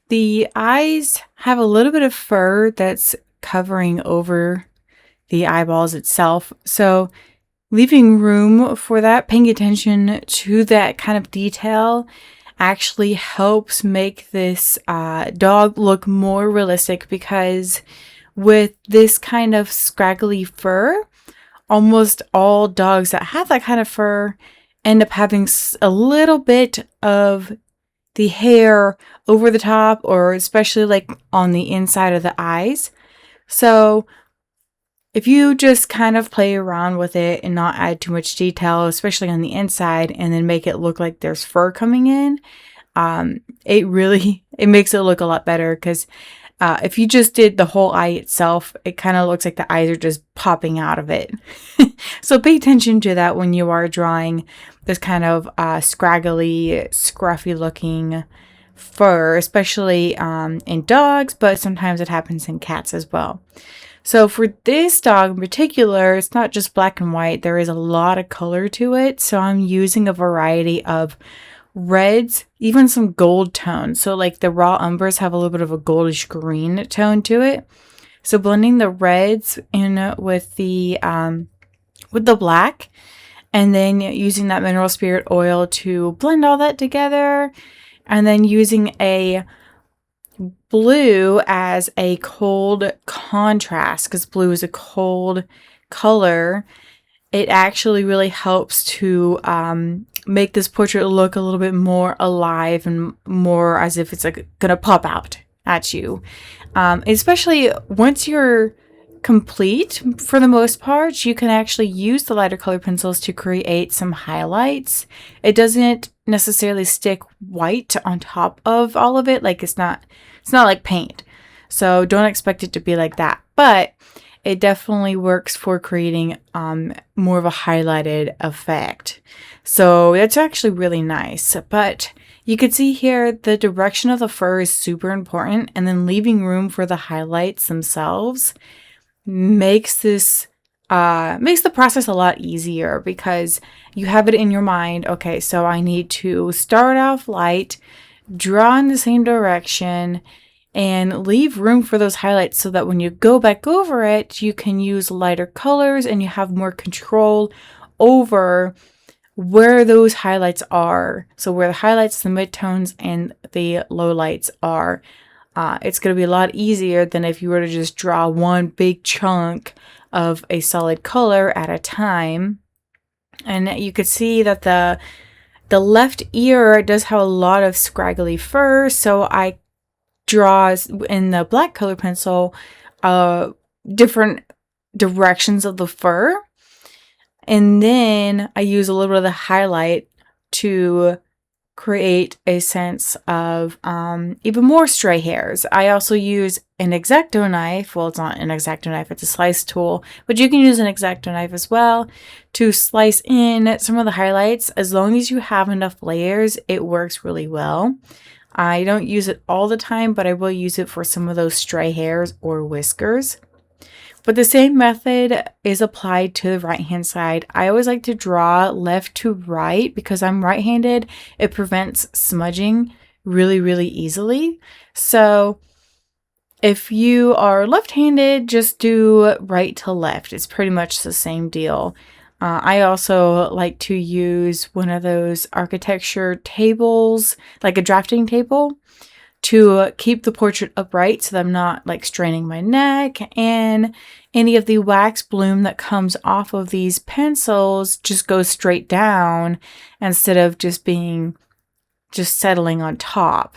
The eyes have a little bit of fur that's covering over the eyeballs itself. So leaving room for that, paying attention to that kind of detail actually helps make this dog look more realistic, because with this kind of scraggly fur, almost all dogs that have that kind of fur end up having a little bit of the hair over the top, or especially like on the inside of the eyes. So if you just kind of play around with it and not add too much detail, especially on the inside, and then make it look like there's fur coming in, it makes it look a lot better. Because if you just did the whole eye itself, it kind of looks like the eyes are just popping out of it. So pay attention to that when you are drawing this kind of scraggly, scruffy looking fur, especially in dogs, but sometimes it happens in cats as well. So for this dog in particular, it's not just black and white. There is a lot of color to it. So I'm using a variety of reds, even some gold tones. So like the raw umbers have a little bit of a goldish green tone to it. So blending the reds in with the black, and then using that mineral spirit oil to blend all that together, and then using a blue as a cold contrast, because blue is a cold color. It actually really helps to make this portrait look a little bit more alive and more as if it's like gonna pop out at you. Especially once you're complete, for the most part, you can actually use the lighter color pencils to create some highlights. It doesn't necessarily stick white on top of all of it. Like it's not like paint. So don't expect it to be like that. But it definitely works for creating more of a highlighted effect. So that's actually really nice. But you can see here the direction of the fur is super important, and then leaving room for the highlights themselves makes the process a lot easier, because you have it in your mind. Okay, so I need to start off light, draw in the same direction, and leave room for those highlights so that when you go back over it, you can use lighter colors and you have more control over where those highlights are. So where the highlights, the midtones, and the lowlights are. It's going to be a lot easier than if you were to just draw one big chunk of a solid color at a time. And you could see that the left ear does have a lot of scraggly fur, so I draw in the black color pencil different directions of the fur, and then I use a little bit of the highlight to create a sense of even more stray hairs. I also use an X-Acto knife. Well, it's not an X-Acto knife, it's a slice tool, but you can use an X-Acto knife as well to slice in some of the highlights. As long as you have enough layers, it works really well. I don't use it all the time, but I will use it for some of those stray hairs or whiskers. But the same method is applied to the right-hand side. I always like to draw left to right because I'm right-handed. It prevents smudging really, really easily. So if you are left-handed, just do right to left. It's pretty much the same deal. I also like to use one of those architecture tables, like a drafting table, to keep the portrait upright so that I'm not like straining my neck, and any of the wax bloom that comes off of these pencils just goes straight down instead of just settling on top.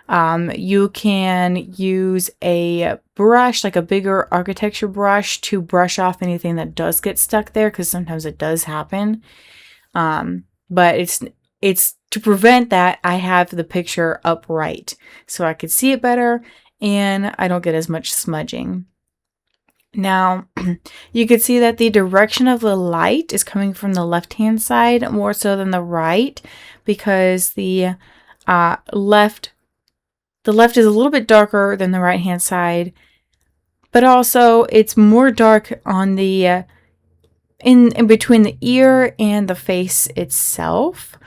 You can use a brush, like a bigger architecture brush, to brush off anything that does get stuck there, because sometimes it does happen. But it's to prevent that, I have the picture upright so I could see it better and I don't get as much smudging. Now, you can see that the direction of the light is coming from the left-hand side more so than the right, because the left is a little bit darker than the right-hand side, but also it's more dark on the in between the ear and the face itself.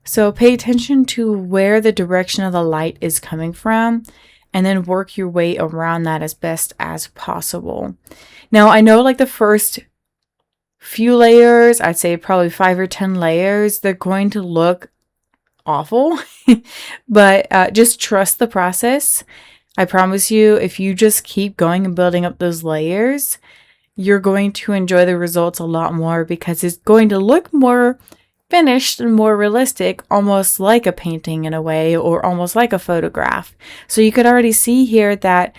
So pay attention to where the direction of the light is coming from, and then work your way around that as best as possible. Now, I know like the first few layers, I'd say probably 5 or 10 layers, they're going to look awful, but just trust the process. I promise you, if you just keep going and building up those layers, you're going to enjoy the results a lot more, because it's going to look more finished and more realistic, almost like a painting in a way, or almost like a photograph. So you could already see here that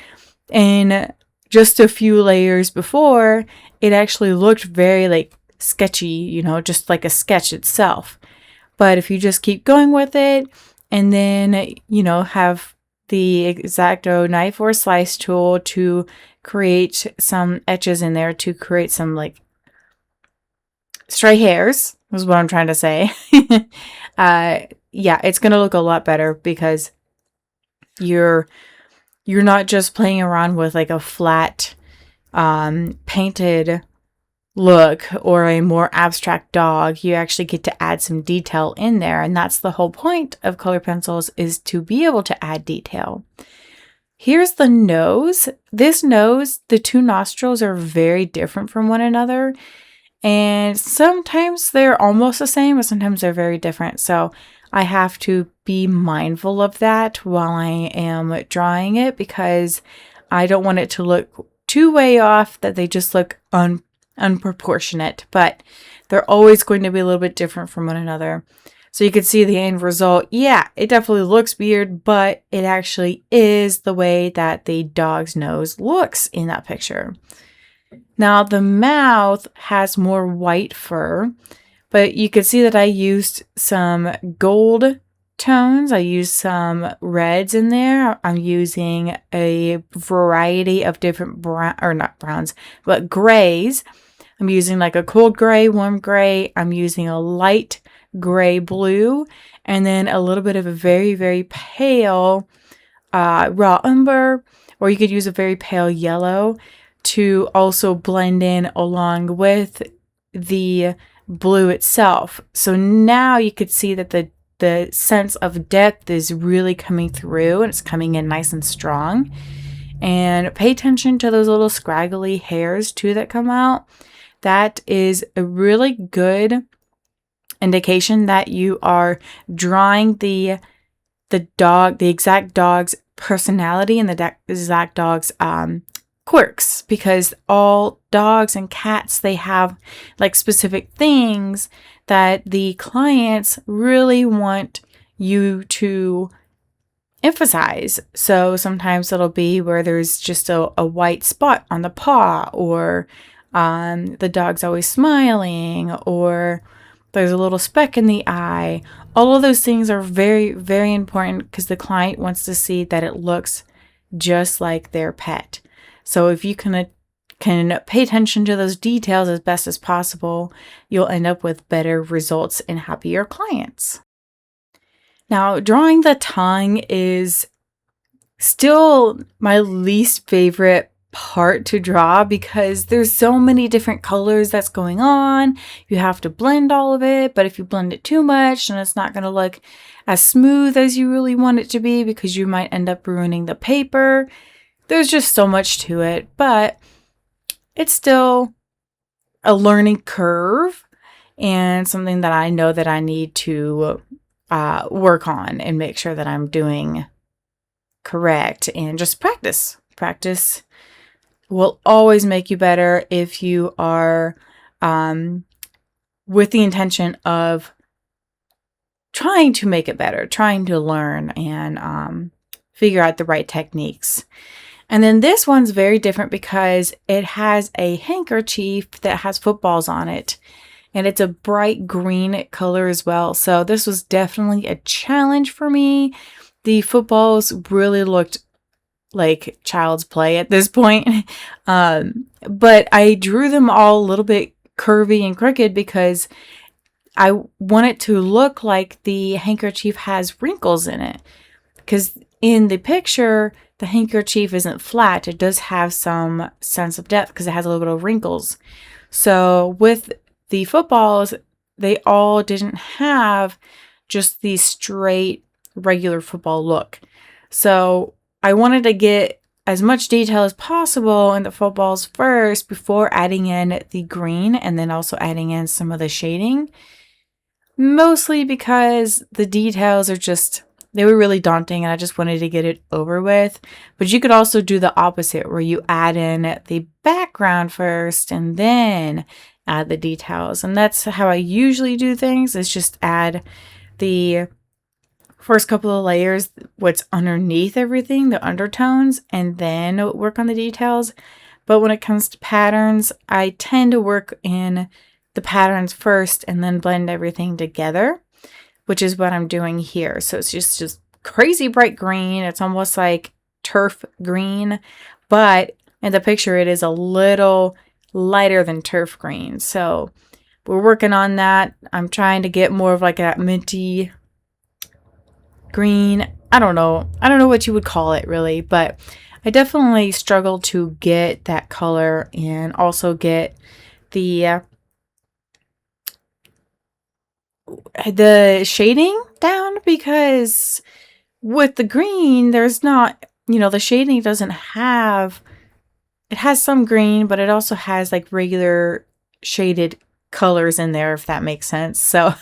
in just a few layers before, it actually looked very like sketchy, you know, just like a sketch itself. But if you just keep going with it, and then, you know, have the X-Acto knife or slice tool to create some etches in there, to create some like stray hairs, is what I'm trying to say. Yeah, it's gonna look a lot better, because you're not just playing around with like a flat painted look or a more abstract dog. You actually get to add some detail in there, and that's the whole point of color pencils, is to be able to add detail. Here's the nose. This nose, the two nostrils are very different from one another, and sometimes they're almost the same, but sometimes they're very different. So I have to be mindful of that while I am drawing it, because I don't want it to look too way off that they just look unproportionate, but they're always going to be a little bit different from one another. So you can see the end result. Yeah, it definitely looks weird, but it actually is the way that the dog's nose looks in that picture. Now the mouth has more white fur, but you can see that I used some gold tones. I used some reds in there. I'm using a variety of different brown, or not browns, but grays. I'm using like a cold gray, warm gray. I'm using a light gray blue, and then a little bit of a very, very pale raw umber, or you could use a very pale yellow to also blend in along with the blue itself. So now you could see that the sense of depth is really coming through, and it's coming in nice and strong. And pay attention to those little scraggly hairs too that come out. That is a really good indication that you are drawing the exact dog's personality and the exact dog's quirks, because all dogs and cats, they have like specific things that the clients really want you to emphasize. So sometimes it'll be where there's just a white spot on the paw, or the dog's always smiling, or there's a little speck in the eye. All of those things are very, very important, because the client wants to see that it looks just like their pet. So if you can pay attention to those details as best as possible, you'll end up with better results and happier clients. Now, drawing the tongue is still my least favorite part to draw, because there's so many different colors that's going on. You have to blend all of it, but if you blend it too much, then it's not going to look as smooth as you really want it to be, because you might end up ruining the paper. There's just so much to it, but it's still a learning curve, and something that I know that I need to work on and make sure that I'm doing correct, and just practice. Practice will always make you better if you are with the intention of trying to make it better, trying to learn and figure out the right techniques. And then this one's very different, because it has a handkerchief that has footballs on it, and it's a bright green color as well. So this was definitely a challenge for me. The footballs really looked like child's play at this point. But I drew them all a little bit curvy and crooked, because I want it to look like the handkerchief has wrinkles in it. Because in the picture, the handkerchief isn't flat. It does have some sense of depth, because it has a little bit of wrinkles. So with the footballs, they all didn't have just the straight regular football look. So I wanted to get as much detail as possible in the footballs first before adding in the green and then also adding in some of the shading. Mostly because the details are just, they were really daunting and I just wanted to get it over with. But you could also do the opposite where you add in the background first and then add the details. And that's how I usually do things, is just add the first couple of layers, what's underneath everything, the undertones, and then work on the details. But when it comes to patterns, I tend to work in the patterns first and then blend everything together, which is what I'm doing here. So it's just crazy bright green. It's almost like turf green, but in the picture it is a little lighter than turf green. So we're working on that. I'm trying to get more of like that minty green. I don't know what you would call it really, but I definitely struggle to get that color and also get the shading down, because with the green there's not, the shading doesn't have, it has some green, but it also has like regular shaded colors in there, if that makes sense. So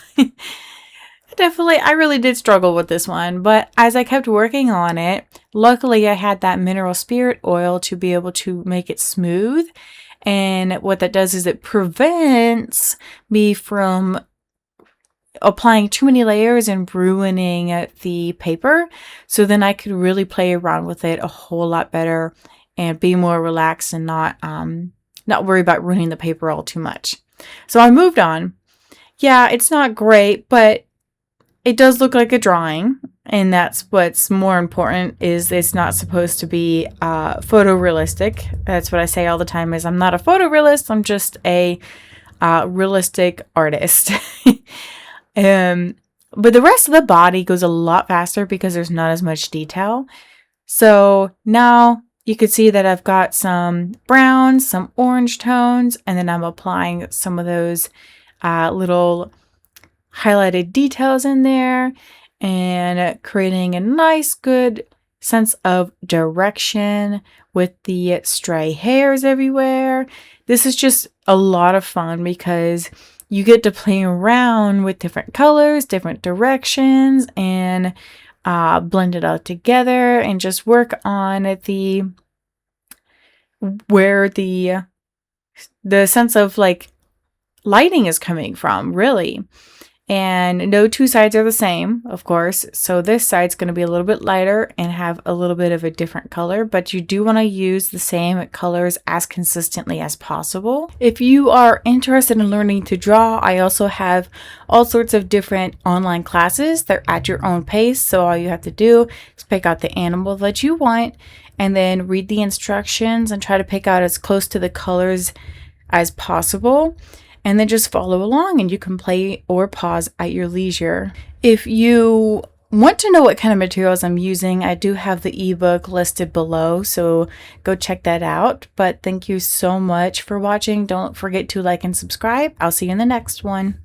I really did struggle with this one, but as I kept working on it, luckily I had that mineral spirit oil to be able to make it smooth. And what that does is it prevents me from applying too many layers and ruining the paper. So then I could really play around with it a whole lot better and be more relaxed and not worry about ruining the paper all too much. So I moved on. Yeah, it's not great, but it does look like a drawing, and that's what's more important, is it's not supposed to be photorealistic. That's what I say all the time, is I'm not a photorealist, I'm just a realistic artist. But the rest of the body goes a lot faster because there's not as much detail. So now you can see that I've got some browns, some orange tones, and then I'm applying some of those little highlighted details in there and creating a nice, good sense of direction with the stray hairs everywhere. This is just a lot of fun because you get to play around with different colors, different directions, and blend it out together and just work on where the sense of like lighting is coming from, really. And no two sides are the same, of course. So this side's going to be a little bit lighter and have a little bit of a different color, but you do want to use the same colors as consistently as possible. If you are interested in learning to draw, I also have all sorts of different online classes. They're at your own pace. So all you have to do is pick out the animal that you want and then read the instructions and try to pick out as close to the colors as possible. And then just follow along and you can play or pause at your leisure. If you want to know what kind of materials I'm using, I do have the ebook listed below, so go check that out. But thank you so much for watching. Don't forget to like and subscribe. I'll see you in the next one.